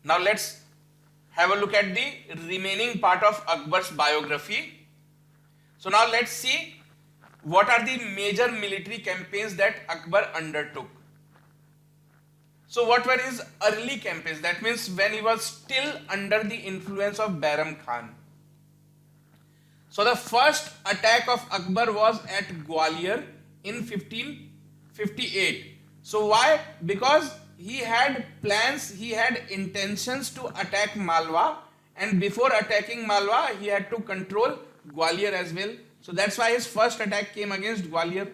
Now let's have a look at the remaining part of Akbar's biography. So now let's see what are the major military campaigns that Akbar undertook. So what were his early campaigns? That means when he was still under the influence of Bairam Khan. So the first attack of Akbar was at Gwalior in 1558. So why? Because he had plans, he had intentions to attack Malwa, and before attacking Malwa, he had to control Gwalior as well. So that's why his first attack came against Gwalior.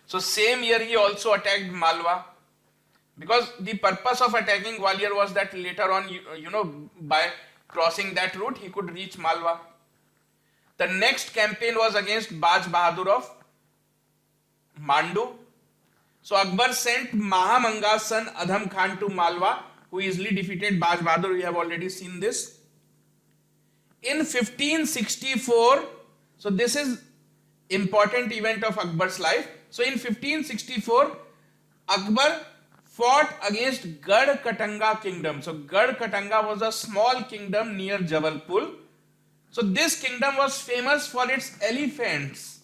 So same year he also attacked Malwa, because the purpose of attacking Gwalior was that later on, by crossing that route, he could reach Malwa. The next campaign was against Baj Bahadur of Mandu. So Akbar sent Mahamanga's son Adham Khan to Malwa, who easily defeated Baj Bahadur. We have already seen this. In 1564, so this is important event of Akbar's life. So in 1564, Akbar fought against Gad Katanga kingdom. So Gad Katanga was a small kingdom near Jabalpur. So this kingdom was famous for its elephants.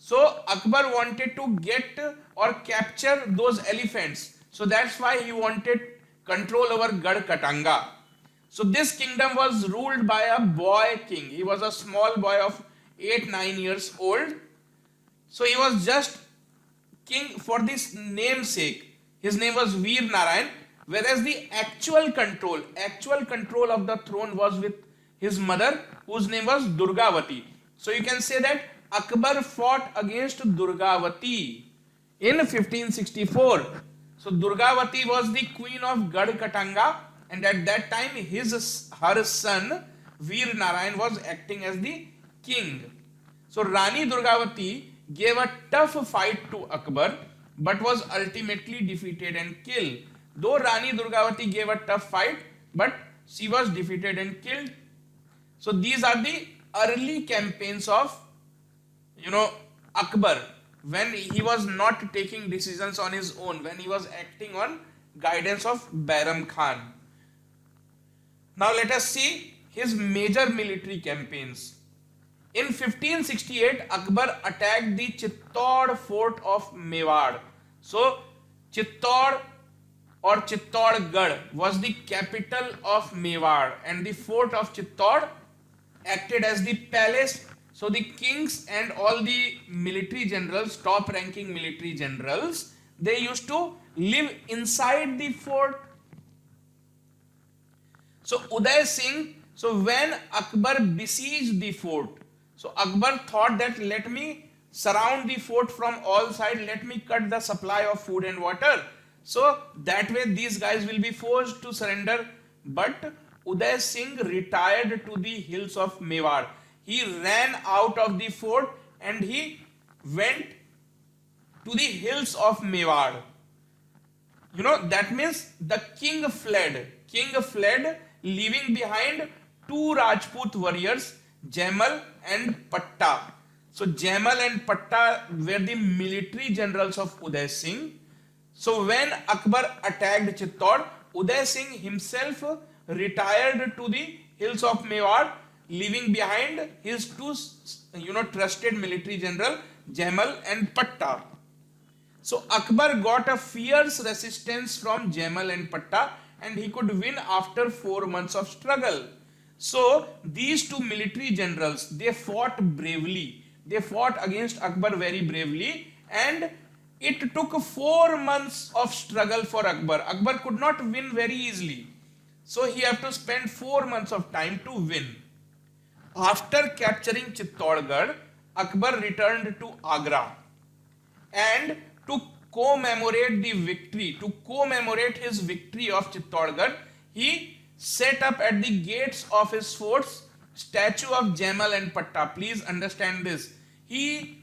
So Akbar wanted to get or capture those elephants. So that's why he wanted control over Gad Katanga. So this kingdom was ruled by a boy king. He was a small boy of 8-9 years old. So he was just king for this namesake. His name was Veer Narayan, whereas the actual control of the throne was with his mother, whose name was Durgavati. So you can say that Akbar fought against Durgavati in 1564. So Durgavati was the queen of Gad Katanga, and at that time her son Veer Narayan was acting as the king. So Rani Durgavati gave a tough fight to Akbar, but was ultimately defeated and killed. Though Rani Durgavati gave a tough fight, but she was defeated and killed. So these are the early campaigns of Akbar, when he was not taking decisions on his own, when he was acting on guidance of Bairam Khan. Now let us see his major military campaigns. In 1568, Akbar attacked the Chittor fort of Mewar. So Chittor or Chittorgarh was the capital of Mewar, and the fort of Chittor acted as the palace. So the kings and all the military generals, top ranking military generals, they used to live inside the fort. So Uday Singh, so when Akbar besieged the fort, so Akbar thought that let me surround the fort from all sides, let me cut the supply of food and water. So that way these guys will be forced to surrender. But Uday Singh retired to the hills of Mewar. He ran out of the fort and he went to the hills of Mewar. That means the king fled, leaving behind two Rajput warriors, Jaimal and Patta. So Jaimal and Patta were the military generals of Uday Singh. So when Akbar attacked Chittor, Uday Singh himself retired to the hills of Mewar, leaving behind his two trusted military general, Jaimal and Patta. So Akbar got a fierce resistance from Jaimal and Patta, and he could win after 4 months of struggle. So these two military generals, they fought bravely. They fought against Akbar very bravely, and it took 4 months of struggle for Akbar. Akbar could not win very easily. So he had to spend 4 months of time to win. After capturing Chittorgarh, Akbar returned to Agra, and to commemorate his victory of Chittorgarh, he set up at the gates of his forts statue of Jaimal and Patta. Please understand this. He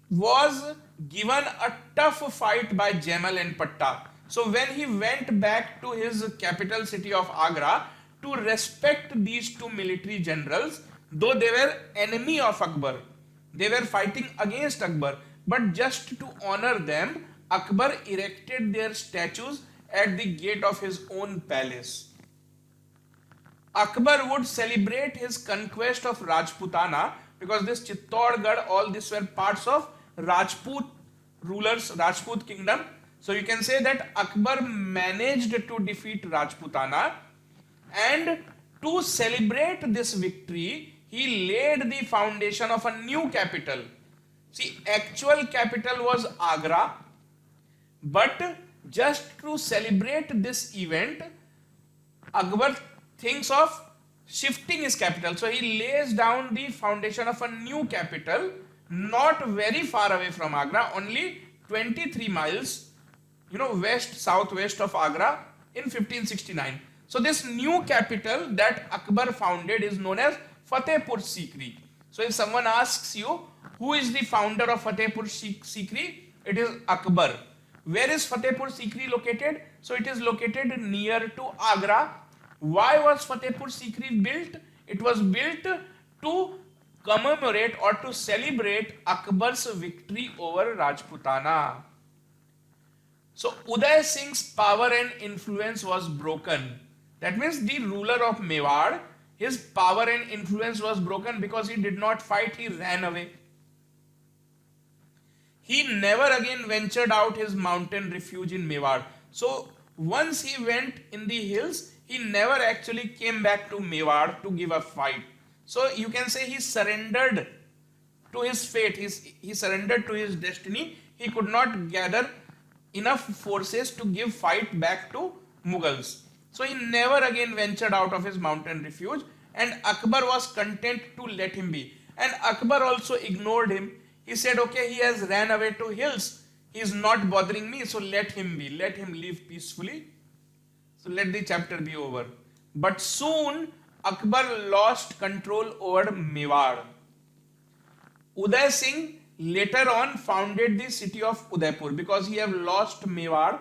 was given a tough fight by Jaimal and Patta. So when he went back to his capital city of Agra to respect these two military generals, though they were enemy of Akbar, they were fighting against Akbar, but just to honor them, Akbar erected their statues at the gate of his own palace. Akbar would celebrate his conquest of Rajputana because this Chittorgarh, all these were parts of Rajput rulers, Rajput kingdom. So you can say that Akbar managed to defeat Rajputana, and to celebrate this victory, he laid the foundation of a new capital. See, actual capital was Agra, but just to celebrate this event, Akbar thinks of shifting his capital. So he lays down the foundation of a new capital, not very far away from Agra, only 23 miles, west, southwest of Agra in 1569. So this new capital that Akbar founded is known as Fatehpur Sikri. So if someone asks you, who is the founder of Fatehpur Sikri? It is Akbar. Where is Fatehpur Sikri located? So it is located near to Agra. Why was Fatehpur Sikri built? It was built to commemorate or to celebrate Akbar's victory over Rajputana. So Uday Singh's power and influence was broken. That means the ruler of Mewar, his power and influence was broken because he did not fight, he ran away. He never again ventured out his mountain refuge in Mewar. So once he went in the hills, he never actually came back to Mewar to give a fight. So you can say he surrendered to his fate, he surrendered to his destiny. He could not gather enough forces to give fight back to Mughals. So he never again ventured out of his mountain refuge, and Akbar was content to let him be. And Akbar also ignored him. He said, okay, he has ran away to hills. He is not bothering me, so let him be. Let him live peacefully. So let the chapter be over. But soon Akbar lost control over Mewar. Uday Singh later on founded the city of Udaipur because he have lost Mewar.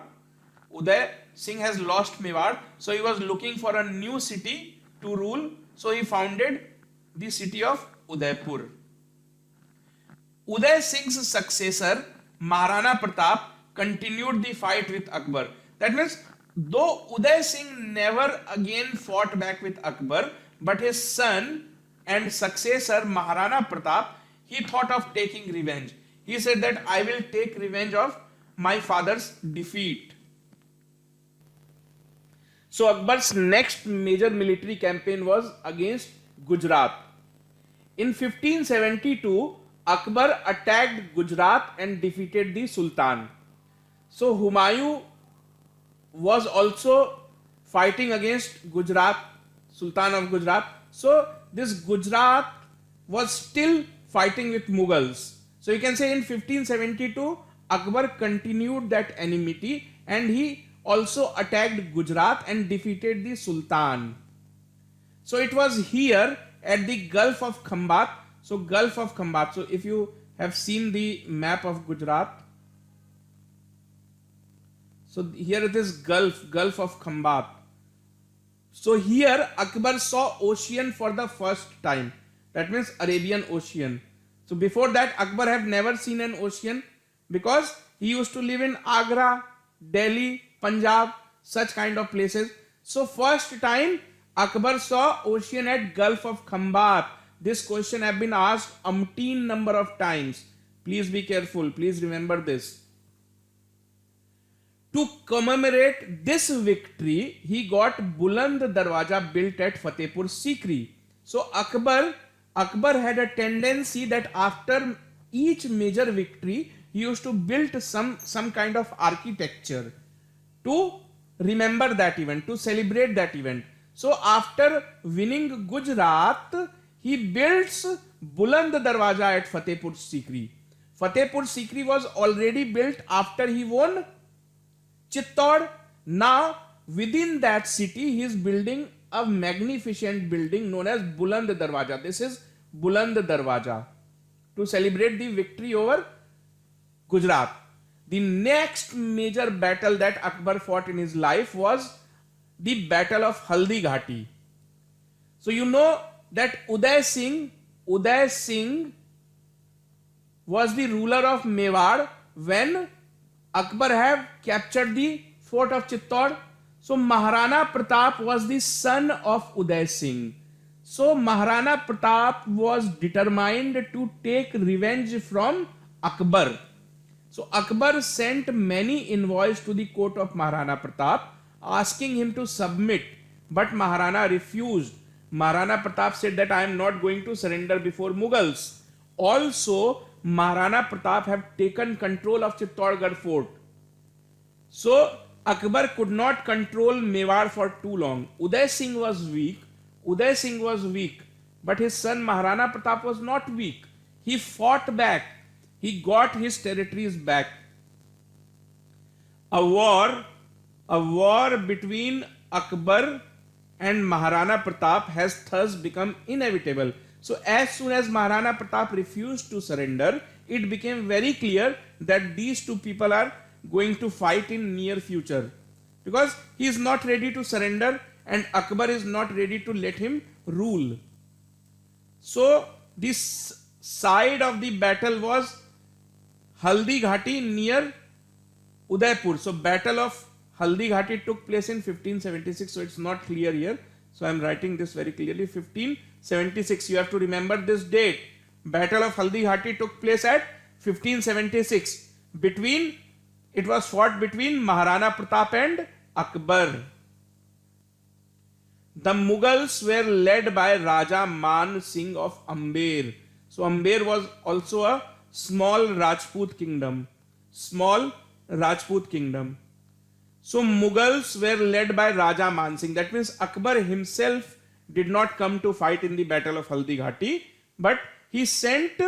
Uday Singh has lost Mewar, so he was looking for a new city to rule. So he founded the city of Udaipur. Uday Singh's successor Maharana Pratap continued the fight with Akbar. That means though Uday Singh never again fought back with Akbar, but his son and successor Maharana Pratap, he thought of taking revenge. He said that I will take revenge of my father's defeat. So Akbar's next major military campaign was against Gujarat. In 1572, Akbar attacked Gujarat and defeated the Sultan. So Humayun was also fighting against Gujarat, Sultan of Gujarat. So this Gujarat was still fighting with Mughals. So you can say in 1572, Akbar continued that enmity and he also attacked Gujarat and defeated the Sultan. So it was here at the Gulf of Khambat. So Gulf of Khambat. So if you have seen the map of Gujarat, so here it is Gulf of Khambat. So here Akbar saw ocean for the first time. That means Arabian Ocean. So before that Akbar had never seen an ocean because he used to live in Agra, Delhi, Punjab, such kind of places. So first time Akbar saw ocean at Gulf of Khambat. This question have been asked umpteen number of times. Please be careful. Please remember this. To commemorate this victory, he got Buland Darwaja built at Fatehpur Sikri. So Akbar had a tendency that after each major victory, he used to build some kind of architecture to remember that event, to celebrate that event. So after winning Gujarat, he builds Buland Darwaja at Fatehpur Sikri. Fatehpur Sikri was already built after he won Chittor. Now within that city he is building a magnificent building known as Buland Darwaja. This is Buland Darwaja to celebrate the victory over Gujarat. The next major battle that Akbar fought in his life was the Battle of Haldi Ghati. So you know that Uday Singh was the ruler of Mewar when Akbar have captured the fort of Chittor. So Maharana Pratap was the son of Uday Singh. So Maharana Pratap was determined to take revenge from Akbar. So Akbar sent many envoys to the court of Maharana Pratap asking him to submit, but Maharana refused. Maharana Pratap said that I am not going to surrender before Mughals. Also, Maharana Pratap have taken control of Chittorgarh fort. So Akbar could not control Mewar for too long. Uday Singh was weak. Uday Singh was weak, but his son Maharana Pratap was not weak. He fought back. He got his territories back. A war between Akbar and Maharana Pratap has thus become inevitable. So as soon as Maharana Pratap refused to surrender, it became very clear that these two people are going to fight in near future, because he is not ready to surrender and Akbar is not ready to let him rule. So this side of the battle was Haldi Ghati near Udaipur. So battle of Haldi Ghati took place in 1576. So it's not clear here. So I'm writing this very clearly. 1576. You have to remember this date. Battle of Haldi Ghati took place at 1576. It was fought between Maharana Pratap and Akbar. The Mughals were led by Raja Man Singh of Amber. So Amber was also a small Rajput kingdom. So Mughals were led by Raja Man Singh. That means Akbar himself did not come to fight in the battle of Haldi Ghati, but he sent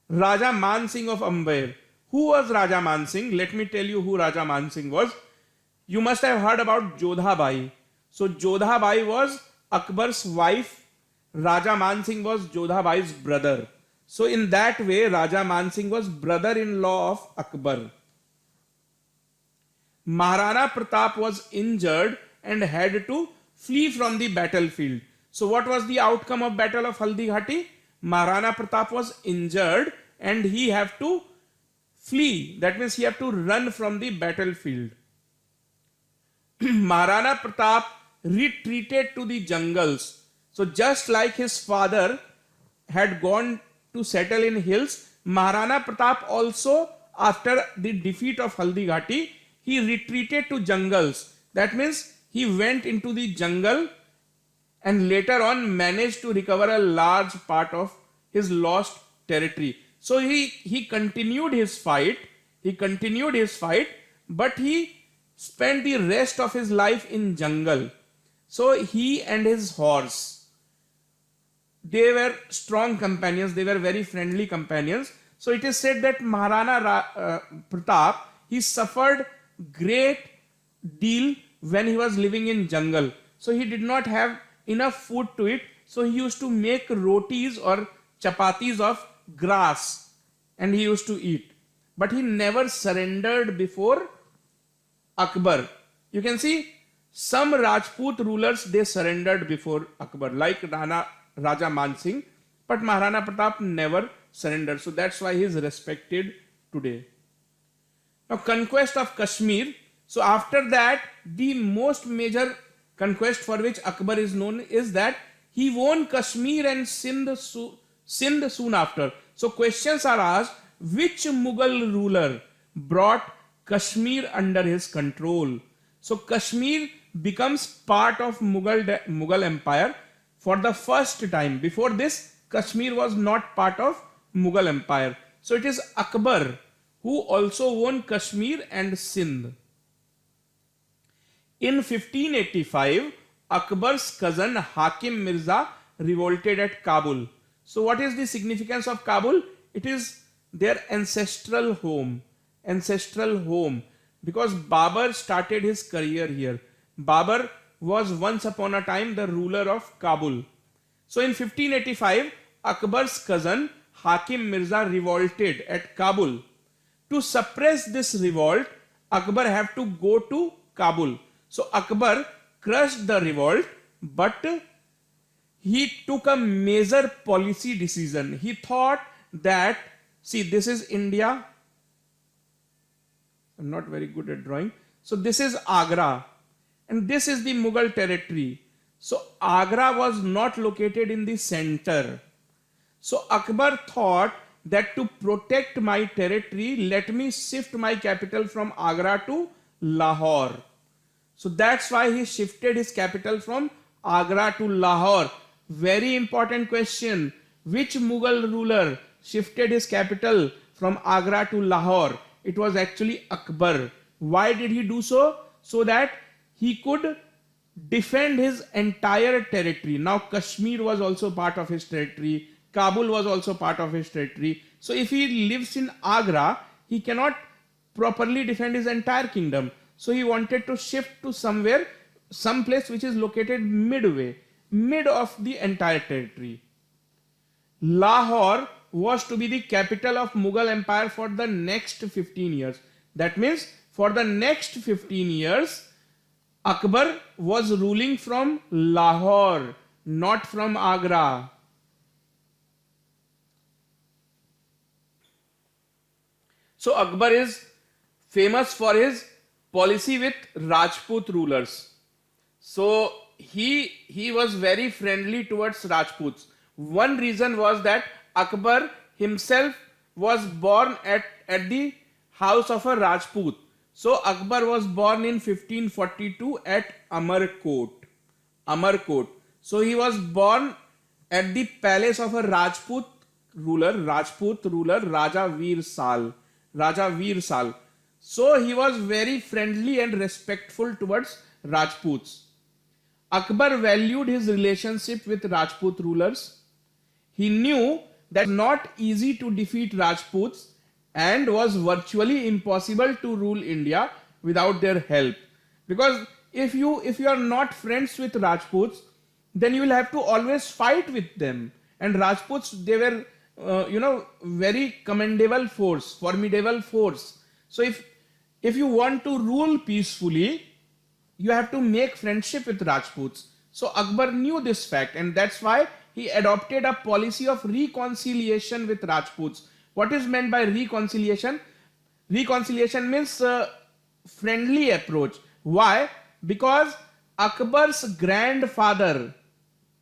Raja Man Singh of Amber. Who was Raja Man Singh? Let me tell you who Raja Man Singh was. You must have heard about Jodha Bai. So Jodha Bai was Akbar's wife. Raja Man Singh was Jodha Bai's brother. So in that way, Raja Man Singh was brother-in-law of Akbar. Maharana Pratap was injured and had to flee from the battlefield. So what was the outcome of battle of Haldi Ghati? Maharana Pratap was injured and he had to flee. That means he had to run from the battlefield. Maharana Pratap retreated to the jungles. So just like his father had gone to settle in hills, Maharana Pratap also, after the defeat of Haldi Ghati, he retreated to jungles. That means he went into the jungle and later on managed to recover a large part of his lost territory. So he continued his fight, but he spent the rest of his life in jungle. So he and his horse, they were strong companions, they were very friendly companions. So it is said that Maharana Pratap, he suffered great deal when he was living in jungle. So he did not have enough food to eat. So he used to make rotis or chapatis of grass and he used to eat. But he never surrendered before Akbar. You can see some Rajput rulers, they surrendered before Akbar, like Raja Man Singh, but Maharana Pratap never surrendered. So that's why he is respected today. Now, conquest of Kashmir. So after that, the most major conquest for which Akbar is known is that he won Kashmir and Sindh soon after. So questions are asked, which Mughal ruler brought Kashmir under his control? So Kashmir becomes part of Mughal Empire for the first time. Before this, Kashmir was not part of Mughal Empire. So it is Akbar who also won Kashmir and Sindh. In 1585, Akbar's cousin Hakim Mirza revolted at Kabul. So what is the significance of Kabul? It is their ancestral home. Because Babur started his career here. Babur was once upon a time the ruler of Kabul. So in 1585, Akbar's cousin Hakim Mirza revolted at Kabul. To suppress this revolt, Akbar had to go to Kabul. So Akbar crushed the revolt, but he took a major policy decision. He thought that, see, this is India. I'm not very good at drawing. So this is Agra, and this is the Mughal territory. So Agra was not located in the center. So Akbar thought that to protect my territory, let me shift my capital from Agra to Lahore. So that's why he shifted his capital from Agra to Lahore. Very important question. Which Mughal ruler shifted his capital from Agra to Lahore? It was actually Akbar. Why did he do so? So that he could defend his entire territory. Now Kashmir was also part of his territory. Kabul was also part of his territory. So if he lives in Agra, he cannot properly defend his entire kingdom. So he wanted to shift to some place which is located mid of the entire territory. Lahore was to be the capital of Mughal Empire for the next 15 years. That means for the next 15 years, Akbar was ruling from Lahore, not from Agra. So Akbar is famous for his policy with Rajput rulers. So he was very friendly towards Rajputs. One reason was that Akbar himself was born at the house of a Rajput. So Akbar was born in 1542 at Amarkot. So he was born at the palace of a Rajput ruler, Raja Veer Sal. So he was very friendly and respectful towards Rajputs. Akbar valued his relationship with Rajput rulers. He knew that not easy to defeat Rajputs and was virtually impossible to rule India without their help. Because if you are not friends with Rajputs, then you will have to always fight with them. And Rajputs, they were very formidable force. So if you want to rule peacefully, you have to make friendship with Rajputs. So Akbar knew this fact, and that's why he adopted a policy of reconciliation with Rajputs. What is meant by reconciliation? Reconciliation means friendly approach. Why? Because Akbar's grandfather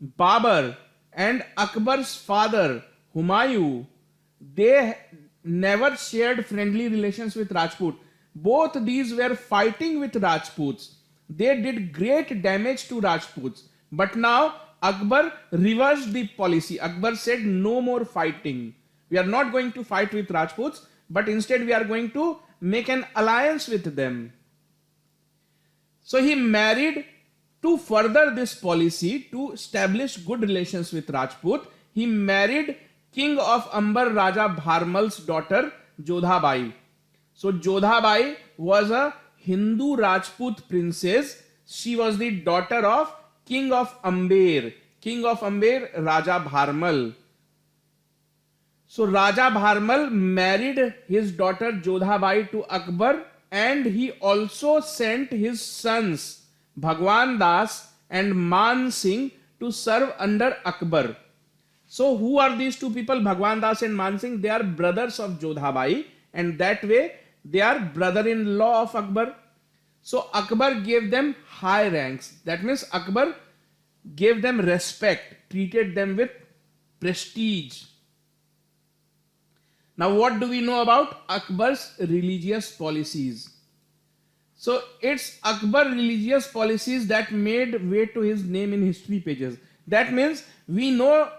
Babar and Akbar's father Humayun, they never shared friendly relations with Rajput. Both these were fighting with Rajputs. They did great damage to Rajputs. But now Akbar reversed the policy. Akbar said no more fighting. We are not going to fight with Rajputs, but instead we are going to make an alliance with them. So he married, to further this policy, to establish good relations with Rajput, he married King of Amber Raja Bharmal's daughter Jodhabai. So Jodhabai was a Hindu Rajput princess. She was the daughter of King of Amber Raja Bharmal. So Raja Bharmal married his daughter Jodhabai to Akbar, and he also sent his sons Bhagwan Das and Man Singh to serve under Akbar. So who are these two people, Bhagwan Das and Man Singh? They are brothers of Jodhabai, and that way they are brother-in-law of Akbar. So Akbar gave them high ranks. That means Akbar gave them respect, treated them with prestige. Now what do we know about Akbar's religious policies? So it's Akbar's religious policies that made way to his name in history pages. That means we know,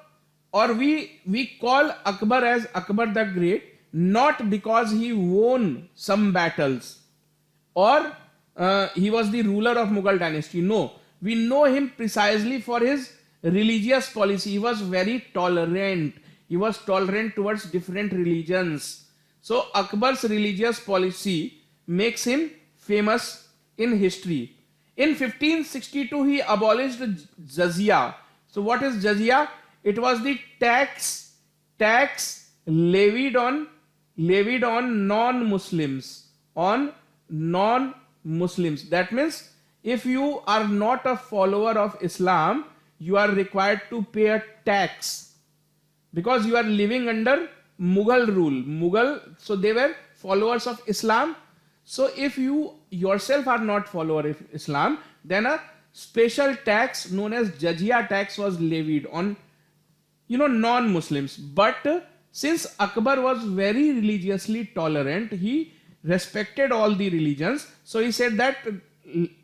or we call Akbar as Akbar the Great, not because he won some battles or he was the ruler of Mughal dynasty. No, we know him precisely for his religious policy. He was very tolerant. He was tolerant towards different religions. So Akbar's religious policy makes him famous in history. In 1562, he abolished jizya. So what is jizya? It was the tax levied on non-Muslims. That means if you are not a follower of Islam, you are required to pay a tax, because you are living under Mughal rule. So they were followers of Islam. So if you yourself are not follower of Islam, then a special tax known as jizya tax was levied on non-Muslims. But since Akbar was very religiously tolerant, he respected all the religions. So he said that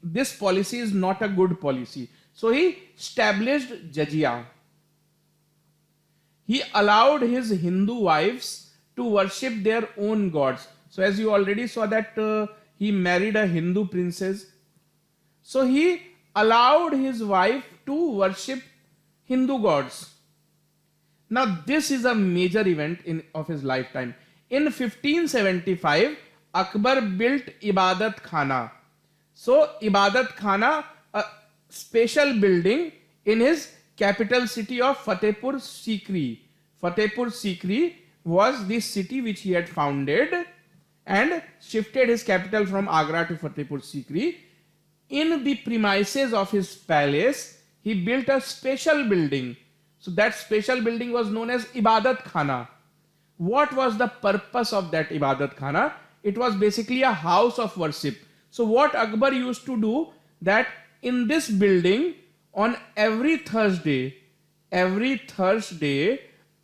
this policy is not a good policy. So he established jizya. He allowed his Hindu wives to worship their own gods. So as you already saw that he married a Hindu princess. So he allowed his wife to worship Hindu gods. Now this is a major event of his lifetime. In 1575, Akbar built Ibadat Khana. So Ibadat Khana, a special building in his capital city of Fatehpur Sikri. Fatehpur Sikri was the city which he had founded and shifted his capital from Agra to Fatehpur Sikri. In the premises of his palace, he built a special building. So that special building was known as Ibadat Khana. What was the purpose of that Ibadat Khana? It was basically a house of worship. So what Akbar used to do, that in this building on every Thursday,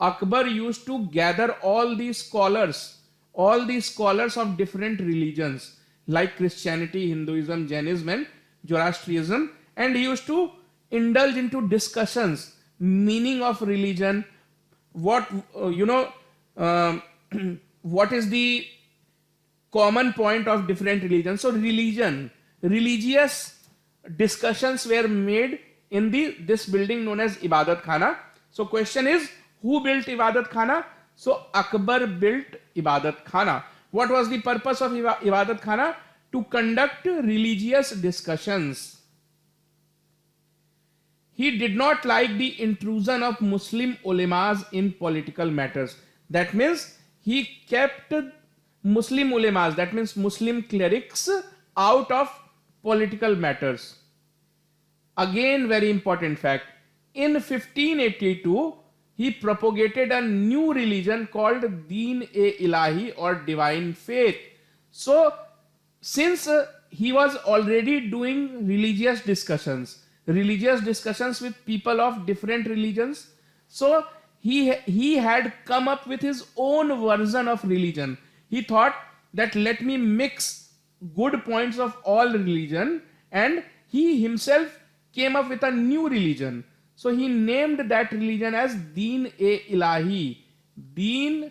Akbar used to gather all these scholars of different religions like Christianity, Hinduism, Jainism and Zoroastrianism, and he used to indulge into discussions, meaning of religion, what what is the common point of different religions. So religious discussions were made in this building known as Ibadat Khana. So question is, who built Ibadat Khana? So Akbar built Ibadat Khana. What was the purpose of Ibadat Khana? To conduct religious discussions. He did not like the intrusion of Muslim ulemas in political matters. That means he kept Muslim ulemas, that means Muslim clerics, out of political matters. Again, very important fact. In 1582, he propagated a new religion called Deen-e-Ilahi or divine faith. So, since he was already doing religious discussions with people of different religions, so he had come up with his own version of religion. He thought that let me mix good points of all religion, and he himself came up with a new religion. So he named that religion as Deen-e-Ilahi. Deen-e-Ilahi.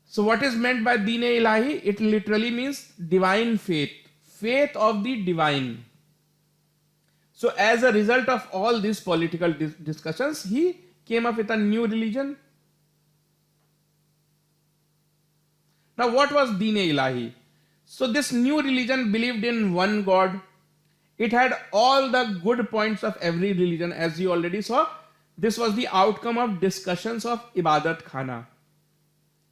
So what is meant by Deen-e-Ilahi? It literally means divine faith. Faith of the divine. So as a result of all these political discussions, he came up with a new religion. Now what was Deen-e-Ilahi? So this new religion believed in one God. It had all the good points of every religion, as you already saw. This was the outcome of discussions of Ibadat Khana.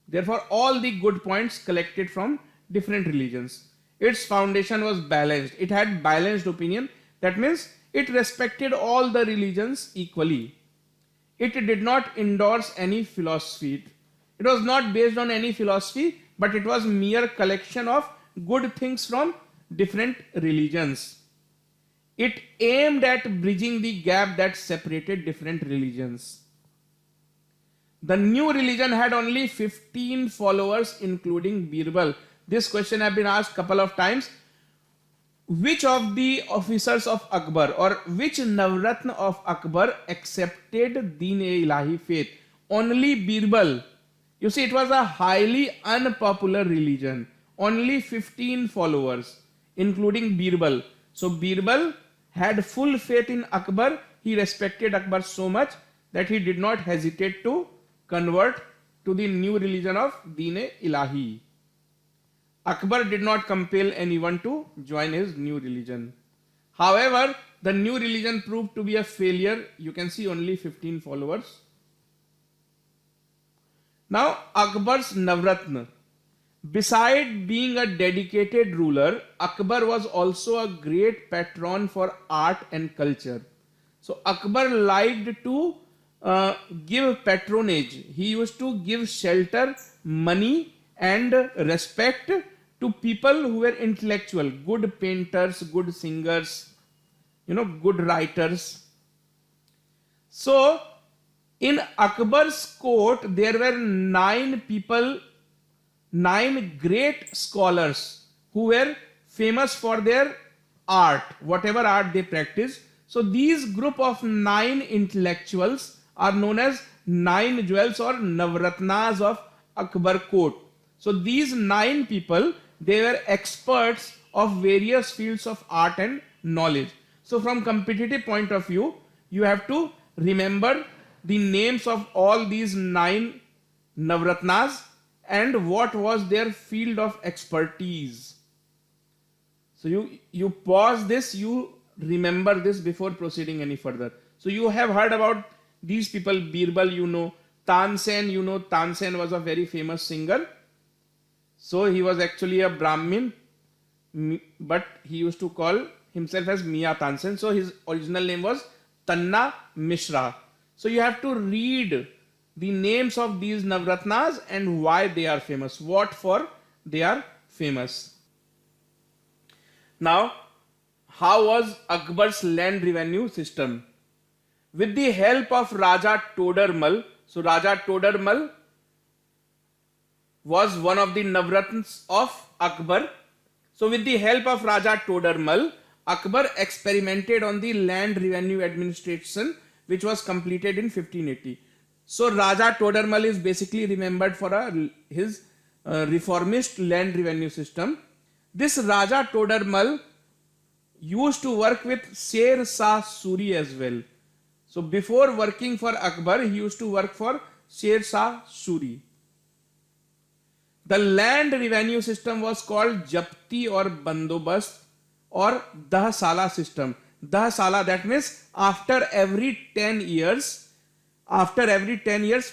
Therefore, all the good points collected from different religions. Its foundation was balanced. It had balanced opinion. That means it respected all the religions equally. It did not endorse any philosophy. It was not based on any philosophy, but it was mere collection of good things from different religions. It aimed at bridging the gap that separated different religions. The new religion had only 15 followers, including Birbal. This question has been asked a couple of times. Which of the officers of Akbar or which Navratna of Akbar accepted Deen-e-Ilahi faith? Only Birbal. You see, it was a highly unpopular religion. Only 15 followers, including Birbal. So Birbal had full faith in Akbar. He respected Akbar so much that he did not hesitate to convert to the new religion of Deen-e-Ilahi. Akbar did not compel anyone to join his new religion. However, the new religion proved to be a failure. You can see only 15 followers. Now, Akbar's Navratna. Beside being a dedicated ruler, Akbar was also a great patron for art and culture. So Akbar liked to give patronage. He used to give shelter, money and respect to people who were intellectual, good painters, good singers, good writers. So in Akbar's court, there were 9 people, 9 great scholars who were famous for their art, whatever art they practiced. So these group of 9 intellectuals are known as 9 jewels or Navratnas of Akbar court. So these 9 people, they were experts of various fields of art and knowledge. So from competitive point of view, you have to remember the names of all these 9 Navratnas and what was their field of expertise. So you pause this, you remember this before proceeding any further. So you have heard about these people, Birbal, Tansen, Tansen was a very famous singer. So he was actually a Brahmin, but he used to call himself as Mia Tansen. So his original name was Tanna Mishra. So you have to read the names of these Navratnas and why they are famous, what for they are famous. Now, how was Akbar's land revenue system? With the help of Raja Todarmal, so Raja Todarmal was one of the Navratnas of Akbar. So with the help of Raja Todarmal, Akbar experimented on the land revenue administration, which was completed in 1580. So Raja Todarmal is basically remembered for his reformist land revenue system. This Raja Todarmal used to work with Sher Shah Suri as well. So before working for Akbar, he used to work for Sher Shah Suri. The land revenue system was called Japti or Bandobast or Dahsala system. Dahsala, that means after every 10 years,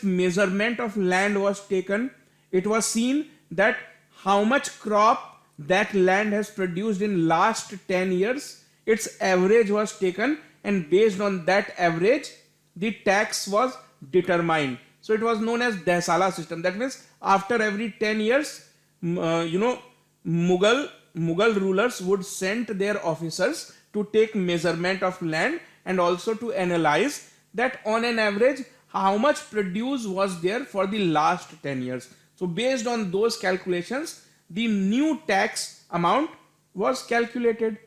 measurement of land was taken. It was seen that how much crop that land has produced in last 10 years. Its average was taken, and based on that average, the tax was determined. So it was known as Dahsala system. That means after every 10 years, Mughal rulers would send their officers to take measurement of land and also to analyze that on an average how much produce was there for the last 10 years. So based on those calculations, the new tax amount was calculated.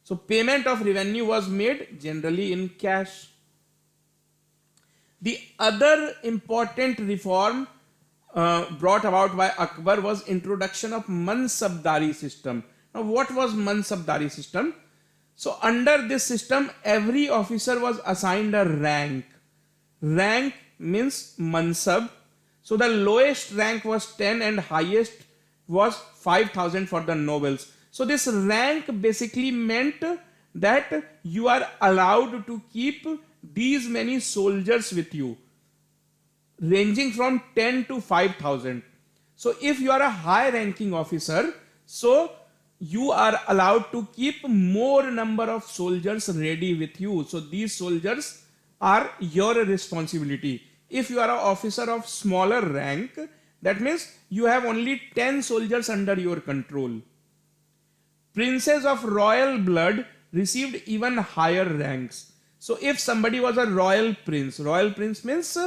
So payment of revenue was made generally in cash. The other important reform brought about by Akbar was introduction of Mansabdari system. Now what was Mansabdari system? So under this system, every officer was assigned a rank. Rank means Mansab. So the lowest rank was 10 and highest was 5,000 for the nobles. So this rank basically meant that you are allowed to keep these many soldiers with you, ranging from 10 to 5,000. So if you are a high ranking officer, so you are allowed to keep more number of soldiers ready with you. So these soldiers are your responsibility. If you are an officer of smaller rank, that means you have only 10 soldiers under your control. Princes of royal blood received even higher ranks. So if somebody was a royal prince means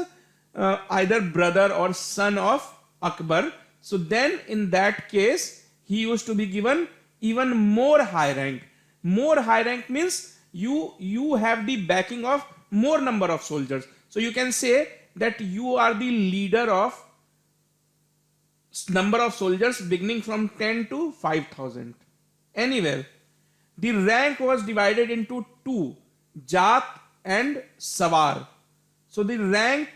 either brother or son of Akbar, so then in that case he used to be given even more high rank. More high rank means you have the backing of more number of soldiers. So you can say that you are the leader of number of soldiers beginning from 10 to 5,000. Anywhere, the rank was divided into two, Jat and Sawar. So the rank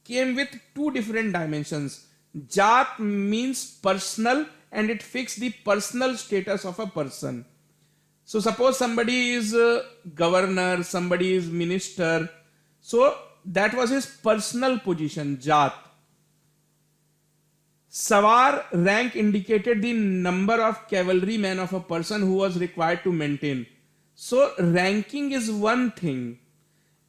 came with two different dimensions. Jat means personal, and it fixed the personal status of a person. So suppose somebody is a governor, somebody is minister. So that was his personal position, Jat. Sawar rank indicated the number of cavalrymen of a person who was required to maintain. So ranking is one thing.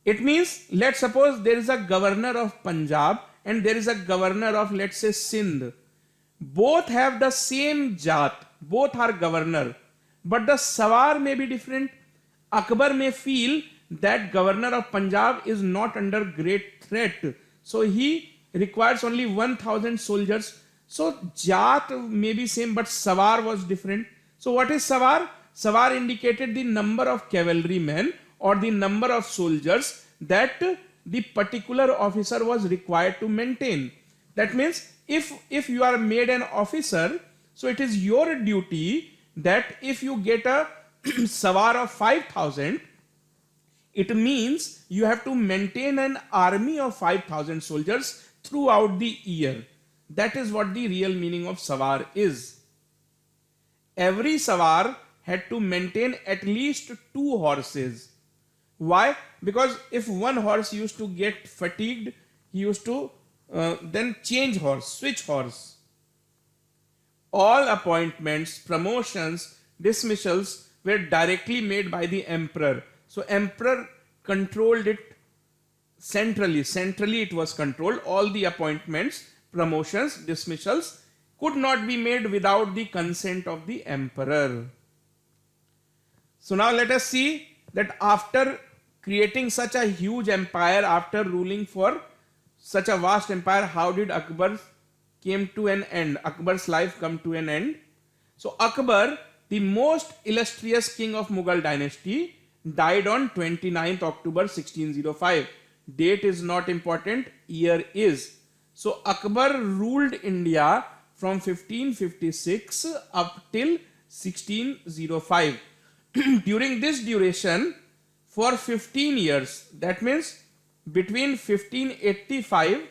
It means, let's suppose there is a governor of Punjab and there is a governor of, let's say, Sindh. Both have the same jat, both are governor, but the Sawar may be different. Akbar may feel that governor of Punjab is not under great threat, so he requires only 1,000 soldiers. So jat may be same, but Sawar was different. So what is Sawar? Sawar indicated the number of cavalrymen or the number of soldiers that the particular officer was required to maintain. That means if you are made an officer, so it is your duty that if you get a Sawar of 5,000, it means you have to maintain an army of 5,000 soldiers throughout the year. That is what the real meaning of Sawar is. Every Sawar had to maintain at least 2 horses. Why? Because if one horse used to get fatigued, he used to then change horse, switch horse. All appointments, promotions, dismissals were directly made by the emperor. So emperor controlled it centrally. Centrally it was controlled. All the appointments, promotions, dismissals could not be made without the consent of the emperor. So now let us see that after creating such a huge empire, after ruling for such a vast empire, how did Akbar came to an end? Akbar's life come to an end. So Akbar, the most illustrious king of Mughal dynasty, died on 29th October 1605. Date is not important, year is. So Akbar ruled India from 1556 up till 1605. During this duration, for 15 years, that means between 1585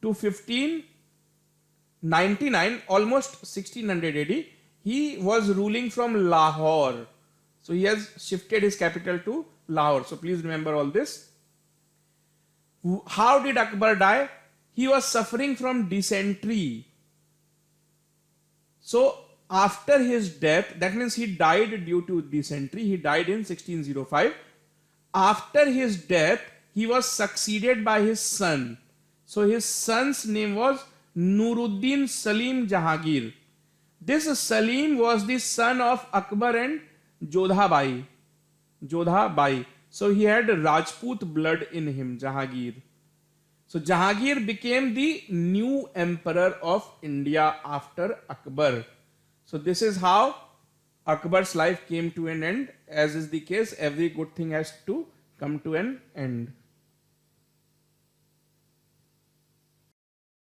to 1599, almost 1600 AD, he was ruling from Lahore. So he has shifted his capital to Lahore. So please remember all this. How did Akbar die? He was suffering from dysentery. So after his death, that means he died due to dysentery. He died in 1605. After his death, he was succeeded by his son. So his son's name was Nuruddin Salim Jahangir. This Salim was the son of Akbar and Jodha Bai. So he had Rajput blood in him, Jahangir. So Jahangir became the new emperor of India after Akbar. So this is how Akbar's life came to an end. As is the case, every good thing has to come to an end.